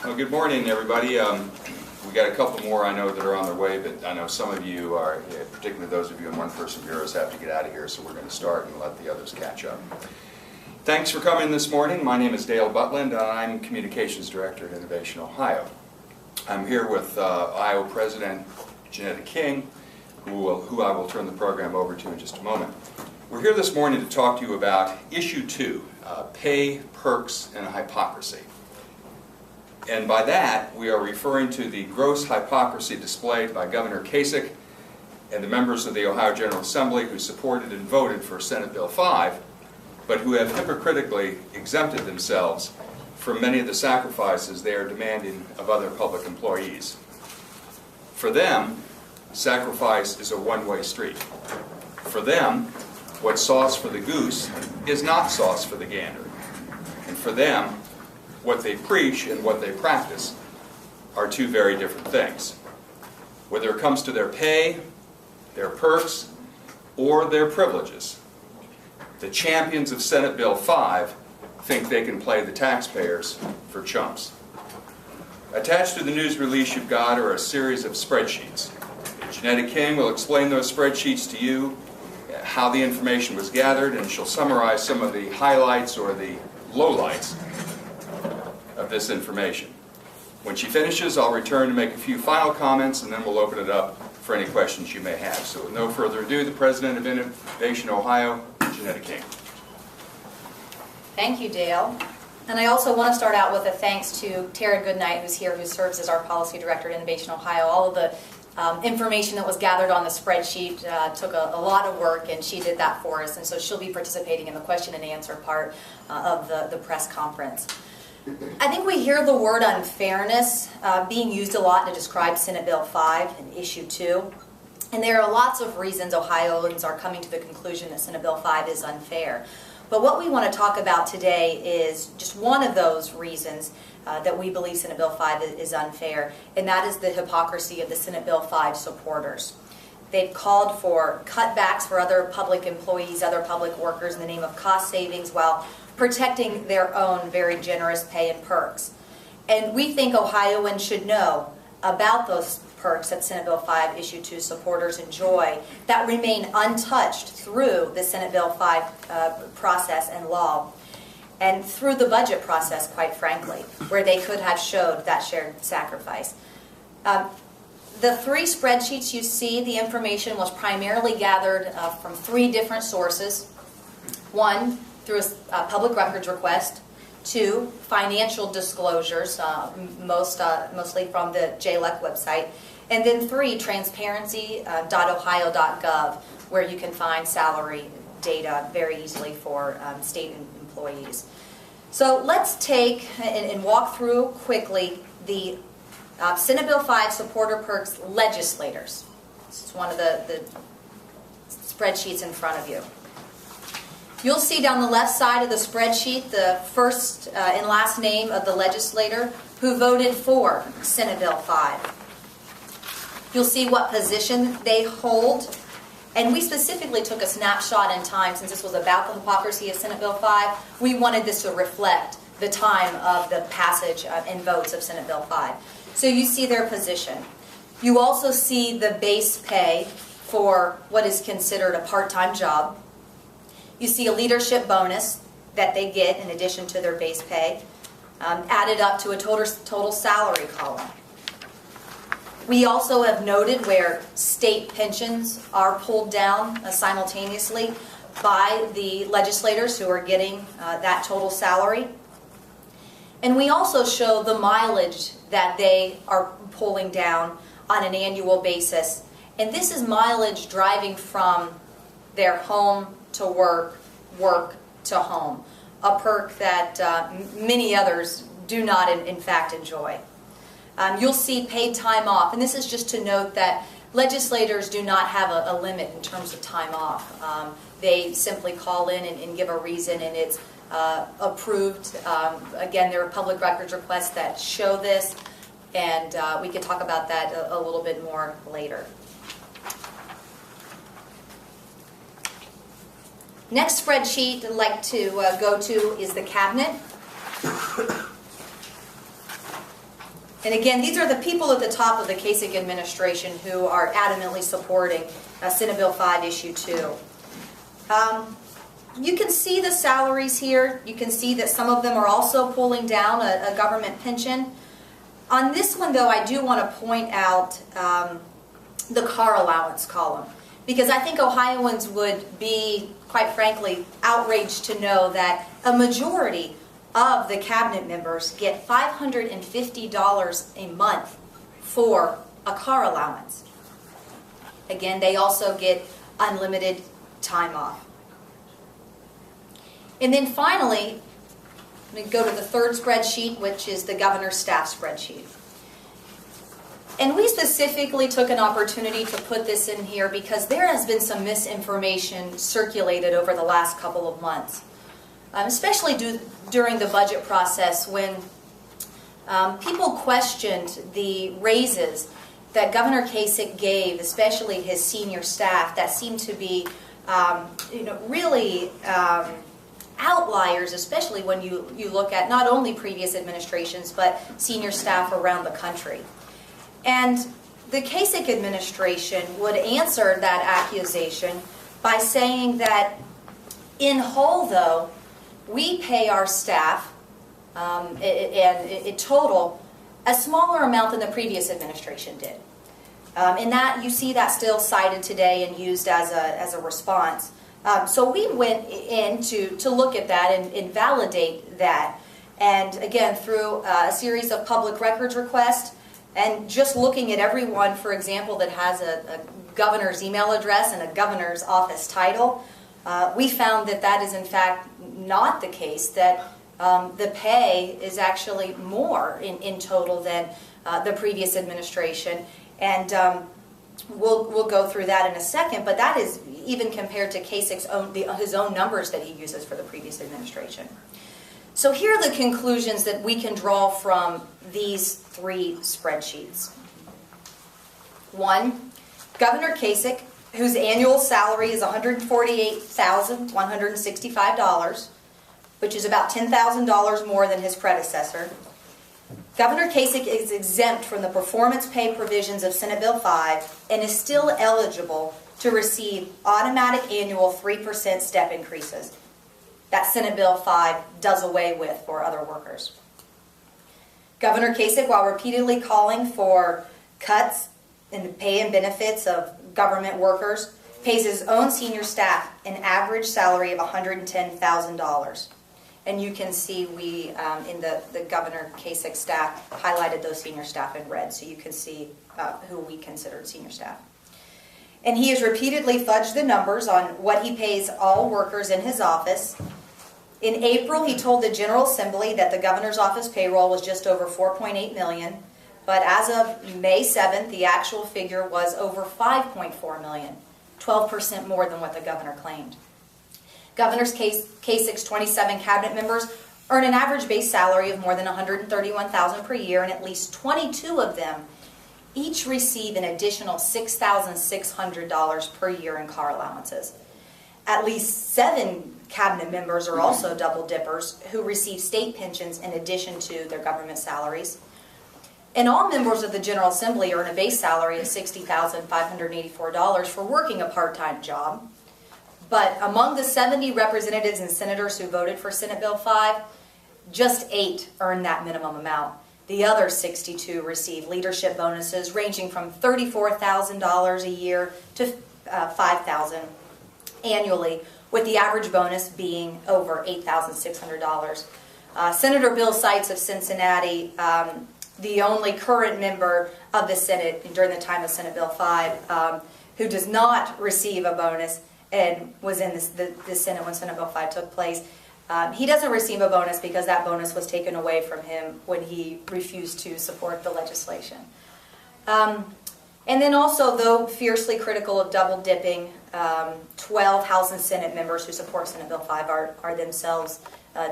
Well, good morning, everybody. We got a couple more I know that are on their way, but I know some of you are, particularly those of you in one-person bureaus, have to get out of here, so we're going to start and let the others catch up. Thanks for coming this morning. My name is Dale Butland, and I'm Communications Director at InnovationOhio. I'm here with Ohio President Janetta King, who I will turn the program over to in just a moment. We're here this morning to talk to you about Issue 2, Pay, Perks, and Hypocrisy. And by that, we are referring to the gross hypocrisy displayed by Governor Kasich and the members of the Ohio General Assembly who supported and voted for Senate Bill 5, but who have hypocritically exempted themselves from many of the sacrifices they are demanding of other public employees. For them, sacrifice is a one-way street. For them, what's sauce for the goose is not sauce for the gander. And for them, what they preach and what they practice are two very different things. Whether it comes to their pay, their perks, or their privileges, the champions of Senate Bill 5 think they can play the taxpayers for chumps. Attached to the news release you've got are a series of spreadsheets. Janetta King will explain those spreadsheets to you, how the information was gathered, and she'll summarize some of the highlights or the lowlights of this information. When she finishes, I'll return to make a few final comments, and then we'll open it up for any questions you may have. So with no further ado, the President of InnovationOhio, Janetta King. Thank you, Dale. And I also want to start out with a thanks to Tara Goodnight, who's here, who serves as our Policy Director at InnovationOhio. All of the information that was gathered on the spreadsheet took a lot of work, and she did that for us. And so she'll be participating in the question and answer part of the press conference. I think we hear the word unfairness being used a lot to describe Senate Bill 5 and Issue 2. And there are lots of reasons Ohioans are coming to the conclusion that Senate Bill 5 is unfair. But what we want to talk about today is just one of those reasons that we believe Senate Bill 5 is unfair, and that is the hypocrisy of the Senate Bill 5 supporters. They've called for cutbacks for other public employees, other public workers in the name of cost savings while protecting their own very generous pay and perks. And we think Ohioans should know about those perks that Senate Bill 5 Issue 2 supporters enjoy that remain untouched through the Senate Bill 5 process and law, and through the budget process, quite frankly, where they could have showed that shared sacrifice. The three spreadsheets you see, the information was primarily gathered from three different sources. One, through a public records request. Two, financial disclosures, mostly from the JLEC website. And then three, transparency.ohio.gov, where you can find salary data very easily for state employees. So let's take and walk through quickly the Senate Bill 5 supporter perks legislators. This is one of the spreadsheets in front of you. You'll see down the left side of the spreadsheet the first and last name of the legislator who voted for Senate Bill 5. You'll see what position they hold. And we specifically took a snapshot in time, since this was about the hypocrisy of Senate Bill 5. We wanted this to reflect the time of the passage and votes of Senate Bill 5. So you see their position. You also see the base pay for what is considered a part-time job. You see a leadership bonus that they get in addition to their base pay, added up to a total salary column. We also have noted where state pensions are pulled down simultaneously by the legislators who are getting that total salary. And we also show the mileage that they are pulling down on an annual basis. And this is mileage driving from their home to work, work to home, a perk that many others do not in fact enjoy. You'll see paid time off, and this is just to note that legislators do not have a limit in terms of time off. They simply call in and give a reason, and it's approved. Again, there are public records requests that show this, and we could talk about that a little bit more later. Next spreadsheet I'd like to go to is the cabinet. And again, these are the people at the top of the Kasich administration who are adamantly supporting Senate Bill 5 Issue 2. You can see the salaries here. You can see that some of them are also pulling down a government pension. On this one, though, I do want to point out the car allowance column, because I think Ohioans would be, quite frankly, outraged to know that a majority of the cabinet members get $550 a month for a car allowance. Again, they also get unlimited time off. And then finally, I'm going to go to the third spreadsheet, which is the governor's staff spreadsheet. And we specifically took an opportunity to put this in here because there has been some misinformation circulated over the last couple of months, especially during the budget process when people questioned the raises that Governor Kasich gave, especially his senior staff, that seemed to be really outliers, especially when you look at not only previous administrations, but senior staff around the country. And the Kasich administration would answer that accusation by saying that in whole, though, we pay our staff, in total, a smaller amount than the previous administration did. And that you see that still cited today and used as a response. So we went in to look at that and validate that. And again, through a series of public records requests, and just looking at everyone, for example, that has a governor's email address and a governor's office title, we found that that is in fact not the case, that the pay is actually more in total than the previous administration. And we'll go through that in a second, but that is even compared to Kasich's his own numbers that he uses for the previous administration. So here are the conclusions that we can draw from these three spreadsheets. One, Governor Kasich, whose annual salary is $148,165, which is about $10,000 more than his predecessor. Governor Kasich is exempt from the performance pay provisions of Senate Bill 5 and is still eligible to receive automatic annual 3% step increases that Senate Bill 5 does away with for other workers. Governor Kasich, while repeatedly calling for cuts in the pay and benefits of government workers, pays his own senior staff an average salary of $110,000. And you can see we, in the Governor Kasich staff, highlighted those senior staff in red, so you can see who we considered senior staff. And he has repeatedly fudged the numbers on what he pays all workers in his office. In April, he told the General Assembly that the governor's office payroll was just over $4.8 million, but as of May 7th, the actual figure was over $5.4 million, 12% more than what the governor claimed. Governor Kasich's 27 cabinet members earn an average base salary of more than $131,000 per year, and at least 22 of them each receive an additional $6,600 per year in car allowances. At least 7 cabinet members are also double dippers who receive state pensions in addition to their government salaries. And all members of the General Assembly earn a base salary of $60,584 for working a part-time job. But among the 70 representatives and senators who voted for Senate Bill 5, just 8 earn that minimum amount. The other 62 receive leadership bonuses ranging from $34,000 a year to $5,000 annually, with the average bonus being over $8,600. Senator Bill Seitz of Cincinnati, the only current member of the Senate during the time of Senate Bill 5, who does not receive a bonus and was in the Senate when Senate Bill 5 took place. He doesn't receive a bonus because that bonus was taken away from him when he refused to support the legislation. And then also, though fiercely critical of double dipping, 12 House and Senate members who support Senate Bill 5 are themselves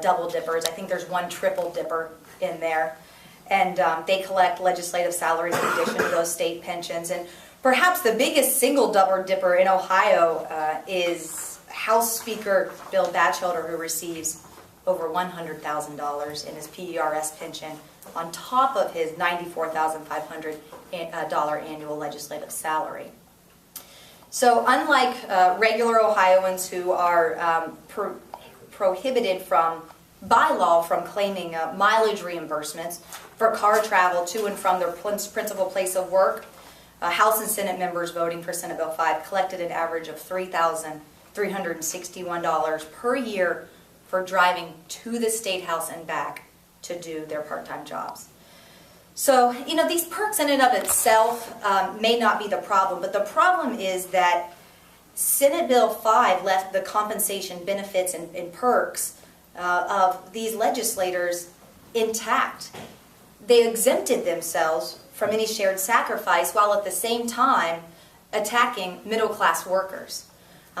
double dippers. I think there's one triple dipper in there. And they collect legislative salaries in addition to those state pensions. And perhaps the biggest single double dipper in Ohio is House Speaker Bill Batchelder, who receives over $100,000 in his PERS pension on top of his $94,500 annual legislative salary. So unlike regular Ohioans who are prohibited by law from claiming mileage reimbursements for car travel to and from their principal place of work, House and Senate members voting for Senate Bill 5 collected an average of $3,361 per year for driving to the State House and back to do their part-time jobs. So, you know, these perks in and of itself may not be the problem, but the problem is that Senate Bill 5 left the compensation benefits and perks of these legislators intact. They exempted themselves from any shared sacrifice while at the same time attacking middle-class workers.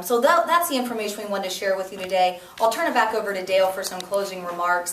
So that's the information we wanted to share with you today. I'll turn it back over to Dale for some closing remarks.